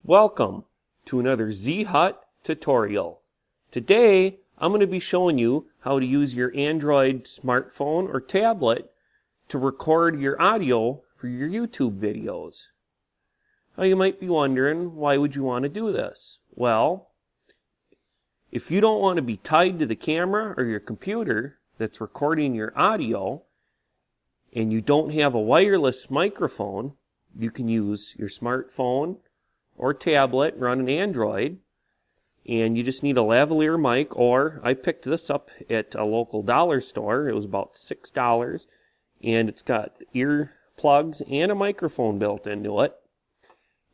Welcome to another Z-Hut tutorial. Today I'm going to be showing you how to use your Android smartphone or tablet to record your audio for your YouTube videos. Now you might be wondering, why would you want to do this? Well, if you don't want to be tied to the camera or your computer that's recording your audio and you don't have a wireless microphone, you can use your smartphone or tablet, run an Android, and you just need a lavalier mic, or I picked this up at a local dollar store. It was about $6, and it's got ear plugs and a microphone built into it.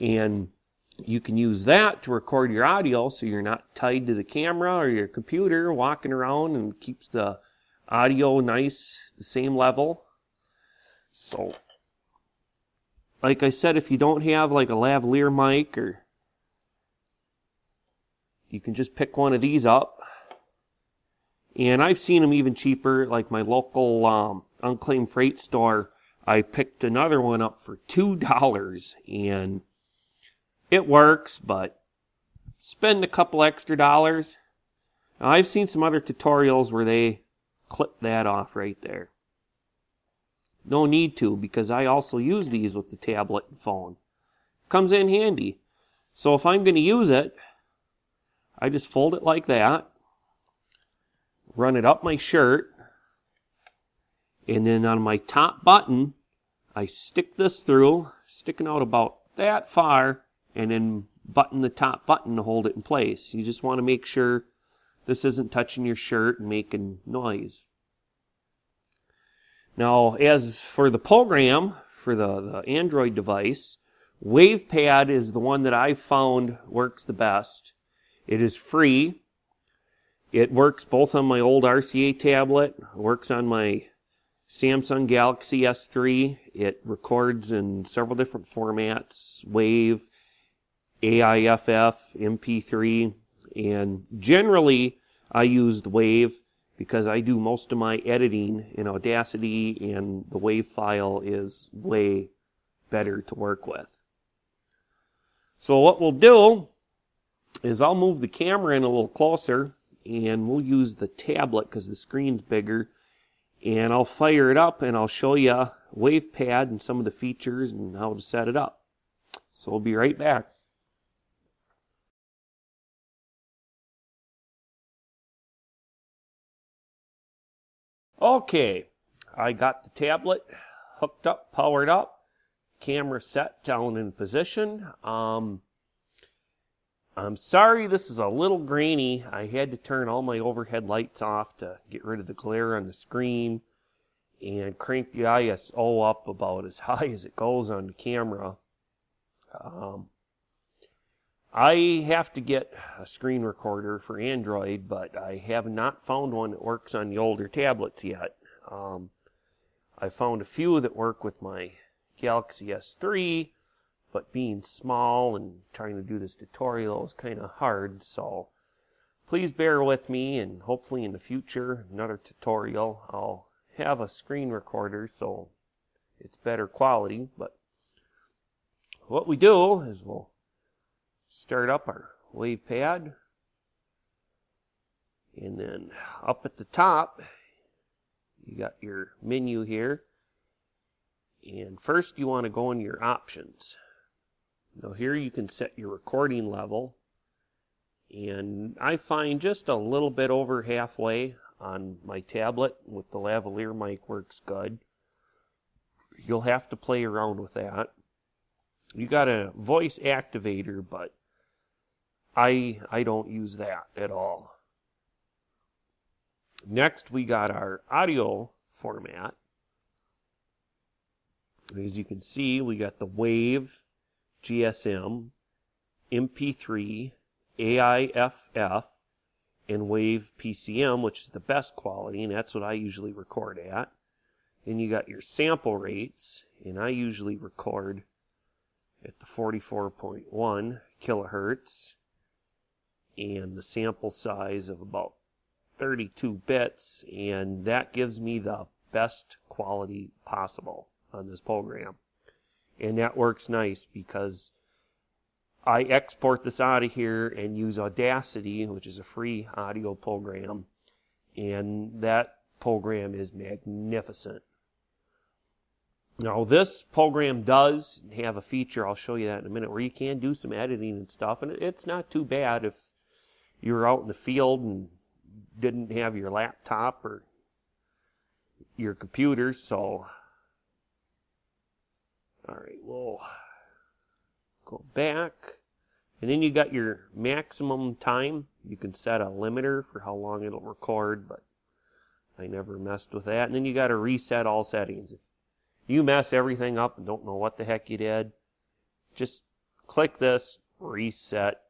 And you can use that to record your audio so you're not tied to the camera or your computer walking around, and keeps the audio nice, the same level. So, like I said, if you don't have like a lavalier mic, or you can just pick one of these up. And I've seen them even cheaper, like my local unclaimed freight store. I picked another one up for $2, and it works, but spend a couple extra dollars. Now, I've seen some other tutorials where they clip that off right there. No need to, because I also use these with the tablet and phone. Comes in handy. So if I'm going to use it, I just fold it like that, run it up my shirt, and then on my top button, I stick this through, sticking out about that far, and then button the top button to hold it in place. You just want to make sure this isn't touching your shirt and making noise. Now, as for the program for the Android device, WavePad is the one that I've found works the best. It is free. It works both on my old RCA tablet, works on my Samsung Galaxy S3. It records in several different formats, WAV, AIFF, MP3, and generally I use the WAV because I do most of my editing in Audacity, and the WAV file is way better to work with. So what we'll do is I'll move the camera in a little closer, and we'll use the tablet because the screen's bigger, and I'll fire it up and I'll show you WavePad and some of the features and how to set it up. So we'll be right back. Okay, I got the tablet hooked up, powered up, camera set down in position. I'm sorry this is a little grainy. I had to turn all my overhead lights off to get rid of the glare on the screen and crank the ISO up about as high as it goes on the camera. I have to get a screen recorder for Android, but I have not found one that works on the older tablets yet. I found a few that work with my Galaxy S3, but being small and trying to do this tutorial is kind of hard, so please bear with me, and hopefully in the future, another tutorial, I'll have a screen recorder so it's better quality. But what we do is we'll start up our WavePad, and then up at the top you got your menu here, and first you want to go in your options. Now here you can set your recording level, and I find just a little bit over halfway on my tablet with the lavalier mic works good. You'll have to play around with that. You got a voice activator, but I don't use that at all. Next we got our audio format. As you can see, we got the WAV, GSM, MP3, AIFF, and WAV PCM, which is the best quality, and that's what I usually record at. Then you got your sample rates, and I usually record at the 44.1 kilohertz, and the sample size of about 32 bits, and that gives me the best quality possible on this program. And that works nice because I export this out of here and use Audacity, which is a free audio program, and that program is magnificent. Now this program does have a feature, I'll show you that in a minute, where you can do some editing and stuff, and it's not too bad if you're out in the field and didn't have your laptop or your computer. So alright, we'll go back, and then you got your maximum time. You can set a limiter for how long it'll record, but I never messed with that. And then you got to reset all settings. If you mess everything up and don't know what the heck you did, just click this, reset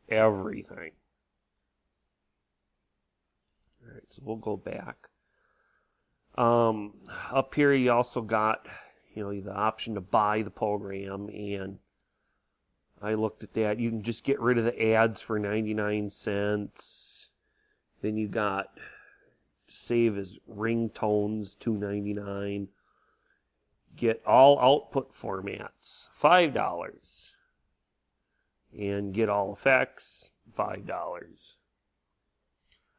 everything. Alright, so we'll go back. Up here you also got, the option to buy the program, and I looked at that. You can just get rid of the ads for 99 cents. Then you got to save as ringtones, $2.99. Get all output formats, $5. And get all effects, $5.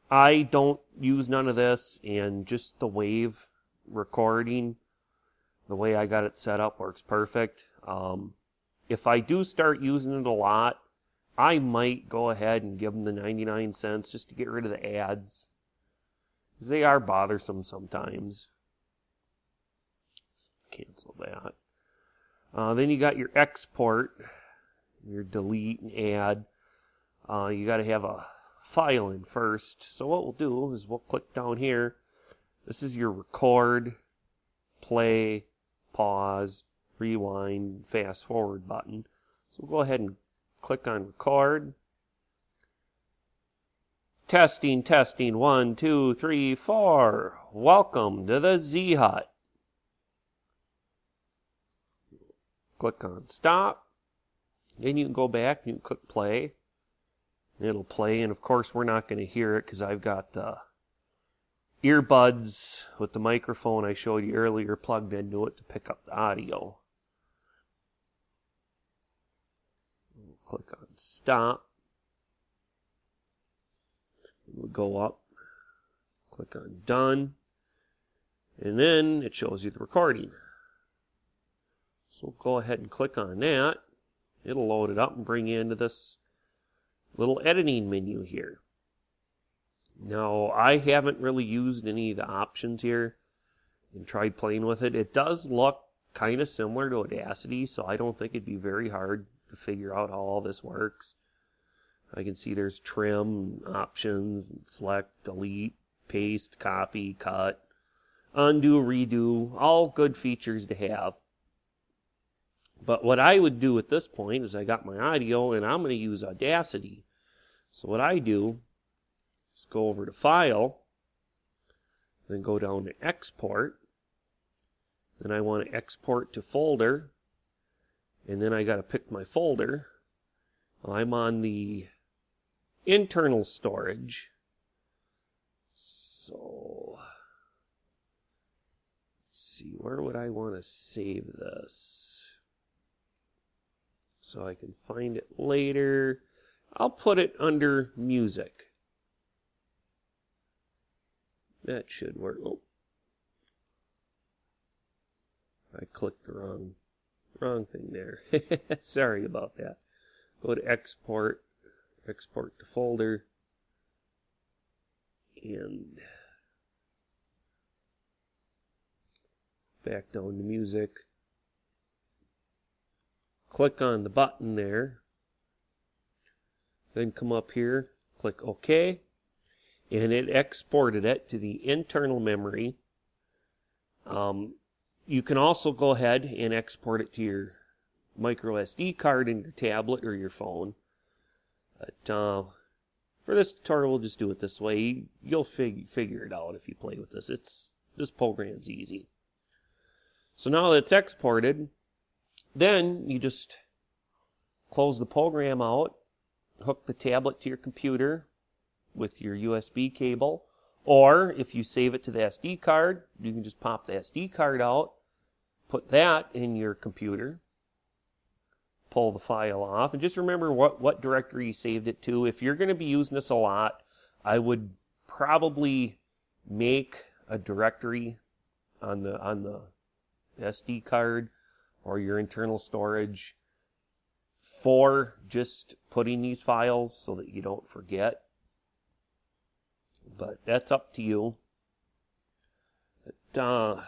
I don't use none of this, and just the wave recording, the way I got it set up, works perfect. If I do start using it a lot, I might go ahead and give them the 99 cents just to get rid of the ads, because they are bothersome sometimes. So cancel that. Then you got your export, your delete and add. You got to have a file in first. So what we'll do is we'll click down here. This is your record, play, pause, rewind, fast forward button. So we'll go ahead and click on record. Testing, testing, 1, 2, 3, 4. Welcome to the Z Hut. Click on stop. Then you can go back and you can click play. It'll play, and of course we're not going to hear it because I've got the earbuds with the microphone I showed you earlier plugged into it to pick up the audio. Click on stop. We'll go up, click on done, and then it shows you the recording. So we'll go ahead and click on that. It'll load it up and bring you into this little editing menu here. Now, I haven't really used any of the options here and tried playing with it. It does look kind of similar to Audacity, so I don't think it'd be very hard to figure out how all this works. I can see there's trim options, select, delete, paste, copy, cut, undo, redo, all good features to have. But what I would do at this point is I got my audio and I'm going to use Audacity. So what I do is go over to File, then go down to Export. Then I want to export to folder, and then I got to pick my folder. I'm on the internal storage. So let's see, where would I want to save this so I can find it later? I'll put it under music. That should work. Oh, I clicked the wrong thing there. Sorry about that. Go to export, export to folder, and back down to music. Click on the button there. Then come up here, click OK, and it exported it to the internal memory. You can also go ahead and export it to your micro SD card in your tablet or your phone. But for this tutorial, we'll just do it this way. You'll figure it out if you play with this. This program's easy. So now that it's exported, then you just close the program out, hook the tablet to your computer with your USB cable, or if you save it to the SD card, you can just pop the SD card out, put that in your computer, pull the file off. And just remember what directory you saved it to. If you're going to be using this a lot, I would probably make a directory on the SD card or your internal storage for just putting these files so that you don't forget. But that's up to you. Not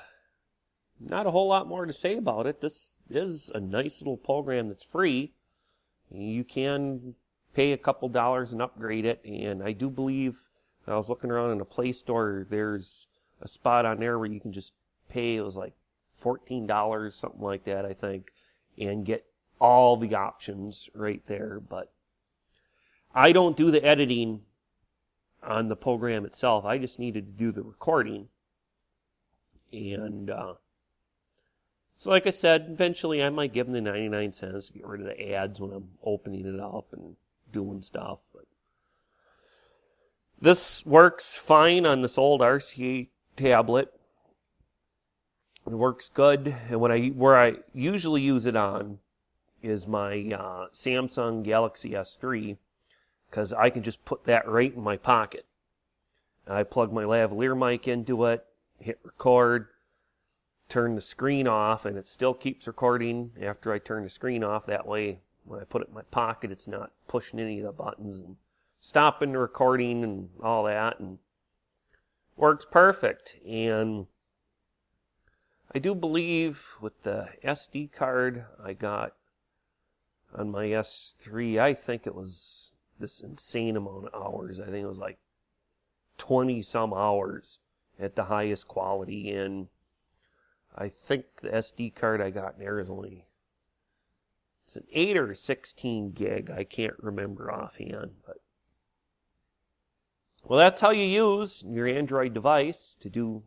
a whole lot more to say about it. This is a nice little program that's free. You can pay a couple dollars and upgrade it. And I do believe, I was looking around in the Play Store, there's a spot on there where you can just pay, it was like $14, something like that, I think, and get all the options right there. But I don't do the editing on the program itself. I just needed to do the recording. And so like I said, eventually I might give them the 99 cents to get rid of the ads when I'm opening it up and doing stuff. But this works fine on this old RCA tablet. It works good. And where I usually use it on is my Samsung Galaxy S3, because I can just put that right in my pocket. I plug my lavalier mic into it, hit record, turn the screen off, and it still keeps recording after I turn the screen off. That way, when I put it in my pocket, it's not pushing any of the buttons and stopping the recording and all that, and works perfect. And I do believe with the SD card I got on my S3, I think it was this insane amount of hours. I think it was like 20 some hours at the highest quality, and I think the SD card I got in there is only, it's an 8 or 16 gig. I can't remember offhand. But well, that's how you use your Android device to do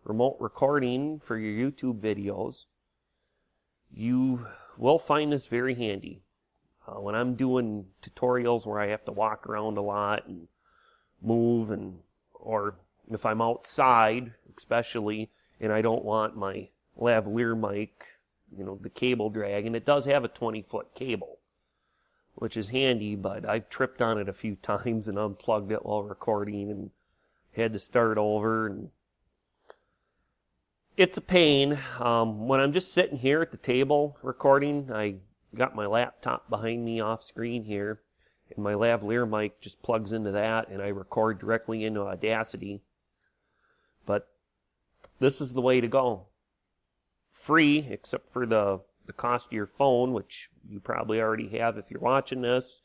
remote recording for your YouTube videos. You will find this very handy. When I'm doing tutorials where I have to walk around a lot and move, or if I'm outside especially, and I don't want my lavalier mic, the cable dragging. It does have a 20-foot cable, which is handy, but I've tripped on it a few times and unplugged it while recording and had to start over. And it's a pain. When I'm just sitting here at the table recording, I got my laptop behind me off screen here, and my lavalier mic just plugs into that, and I record directly into Audacity. But this is the way to go. Free, except for the cost of your phone, which you probably already have if you're watching this,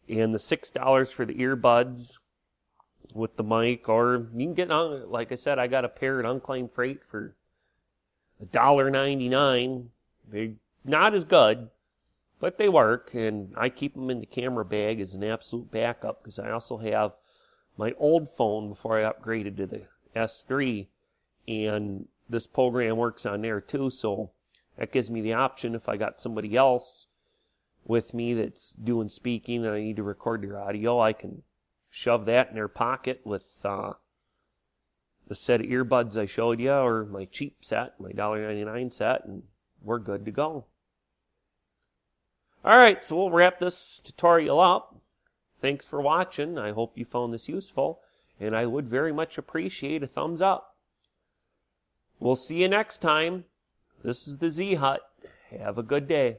and the $6 for the earbuds with the mic. Or you can get on, like I said, I got a pair at Unclaimed Freight for $1.99. They're not as good, but they work, and I keep them in the camera bag as an absolute backup, because I also have my old phone before I upgraded to the S3, and this program works on there too, so that gives me the option, if I got somebody else with me that's doing speaking and I need to record their audio, I can shove that in their pocket with the set of earbuds I showed you, or my cheap set, my $1.99 set, and we're good to go. Alright, so we'll wrap this tutorial up. Thanks for watching. I hope you found this useful, and I would very much appreciate a thumbs up. We'll see you next time. This is the Z Hut. Have a good day.